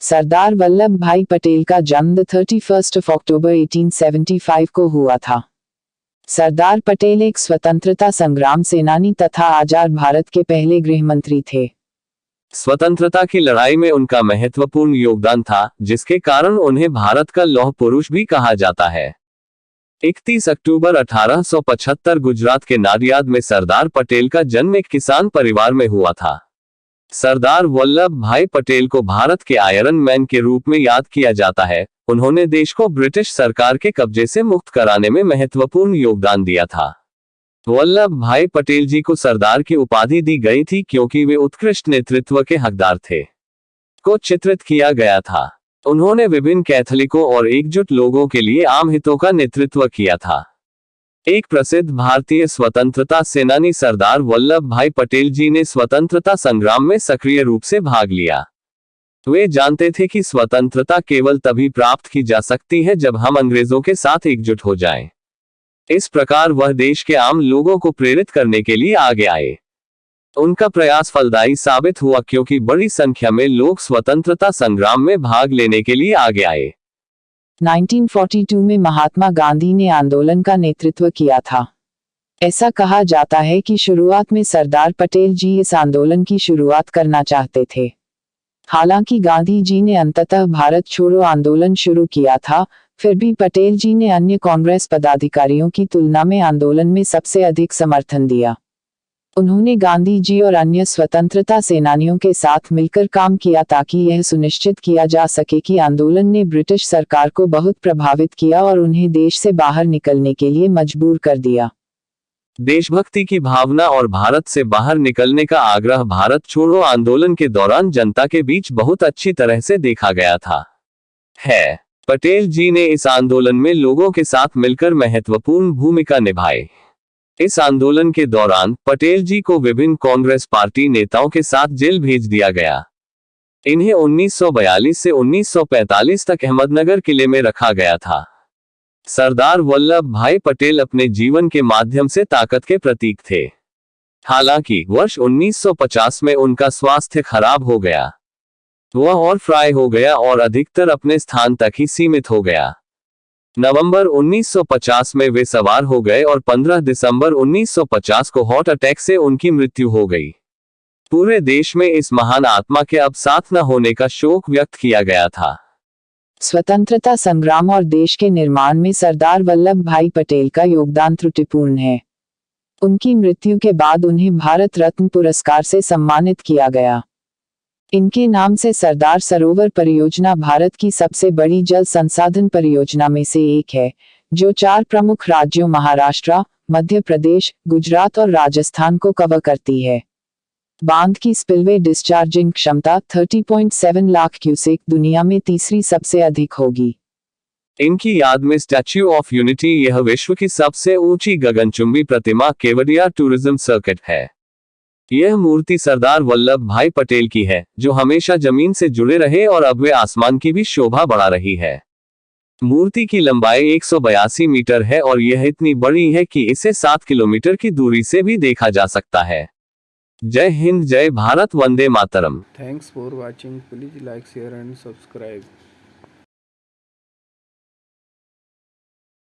सरदार वल्लभ भाई पटेल का जन्म 31 अक्टूबर 1875 को हुआ था। सरदार पटेल एक स्वतंत्रता संग्राम सेनानी तथा आजाद भारत के पहले गृह मंत्री थे। स्वतंत्रता की लड़ाई में उनका महत्वपूर्ण योगदान था, जिसके कारण उन्हें भारत का लौह पुरुष भी कहा जाता है। 31 अक्टूबर 1875 गुजरात के नाडियाद में सरदार पटेल का जन्म एक किसान परिवार में हुआ था। सरदार वल्लभ भाई पटेल को भारत के आयरन मैन के रूप में याद किया जाता है। उन्होंने देश को ब्रिटिश सरकार के कब्जे से मुक्त कराने में महत्वपूर्ण योगदान दिया था। वल्लभ भाई पटेल जी को सरदार की उपाधि दी गई थी क्योंकि वे उत्कृष्ट नेतृत्व के हकदार थे को चित्रित किया गया था। उन्होंने विभिन्न कैथोलिकों और एकजुट लोगों के लिए आम हितों का नेतृत्व किया था। एक प्रसिद्ध भारतीय स्वतंत्रता सेनानी सरदार वल्लभ भाई पटेल जी ने स्वतंत्रता संग्राम में सक्रिय रूप से भाग लिया। वे जानते थे कि स्वतंत्रता केवल तभी प्राप्त की जा सकती है जब हम अंग्रेजों के साथ एकजुट हो जाएं। इस प्रकार वह देश के आम लोगों को प्रेरित करने के लिए आगे आए। उनका प्रयास फलदायी साबित हुआ क्योंकि बड़ी संख्या में लोग स्वतंत्रता संग्राम में भाग लेने के लिए आगे आए। 1942 में महात्मा गांधी ने आंदोलन का नेतृत्व किया था। ऐसा कहा जाता है कि शुरुआत में सरदार पटेल जी इस आंदोलन की शुरुआत करना चाहते थे। हालांकि गांधी जी ने अंततः भारत छोड़ो आंदोलन शुरू किया था, फिर भी पटेल जी ने अन्य कांग्रेस पदाधिकारियों की तुलना में आंदोलन में सबसे अधिक समर्थन दिया। उन्होंने गांधी जी और अन्य स्वतंत्रता सेनानियों के साथ मिलकर काम किया ताकि यह सुनिश्चित किया जा सके कि आंदोलन ने ब्रिटिश सरकार को बहुत प्रभावित किया और उन्हें देश से बाहर निकलने के लिए मजबूर कर दिया। देशभक्ति की भावना और भारत से बाहर निकलने का आग्रह भारत छोड़ो आंदोलन के दौरान जनता के बीच बहुत अच्छी तरह से देखा गया था। पटेल जी ने इस आंदोलन में लोगों के साथ मिलकर महत्वपूर्ण भूमिका निभाई। इस आंदोलन के दौरान पटेल जी को विभिन्न कांग्रेस पार्टी नेताओं के साथ जेल भेज दिया गया। इन्हें 1942 से 1945 तक अहमदनगर किले में रखा गया था। सरदार वल्लभ भाई पटेल अपने जीवन के माध्यम से ताकत के प्रतीक थे। हालांकि वर्ष 1950 में उनका स्वास्थ्य खराब हो गया। वह और फ्राई हो गया और अधिकतर अपने स्थान तक ही सीमित हो गया। नवंबर 1950 में वे सवार हो गए और 15 दिसंबर 1950 को हार्ट अटैक से उनकी मृत्यु हो गई। पूरे देश में इस महान आत्मा के अब साथ न होने का शोक व्यक्त किया गया था। स्वतंत्रता संग्राम और देश के निर्माण में सरदार वल्लभ भाई पटेल का योगदान त्रुटिपूर्ण है। उनकी मृत्यु के बाद उन्हें भारत रत्न पुरस्कार से सम्मानित किया गया। इनके नाम से सरदार सरोवर परियोजना भारत की सबसे बड़ी जल संसाधन परियोजना में से एक है, जो 4 प्रमुख राज्यों महाराष्ट्र, मध्य प्रदेश, गुजरात और राजस्थान को कवर करती है। बांध की स्पिलवे डिस्चार्जिंग क्षमता 30.7 लाख क्यूसेक दुनिया में तीसरी सबसे अधिक होगी। इनकी याद में स्टैच्यू ऑफ यूनिटी, यह विश्व की सबसे ऊंची गगनचुंबी प्रतिमा केवडिया टूरिज्म सर्किट है। यह मूर्ति सरदार वल्लभ भाई पटेल की है, जो हमेशा जमीन से जुड़े रहे और अब वे आसमान की भी शोभा बढ़ा रही है। मूर्ति की लंबाई 182 मीटर है और यह इतनी बड़ी है कि इसे 7 किलोमीटर की दूरी से भी देखा जा सकता है। जय हिंद, जय भारत, वंदे मातरम। Thanks for watching. Please like, share and subscribe.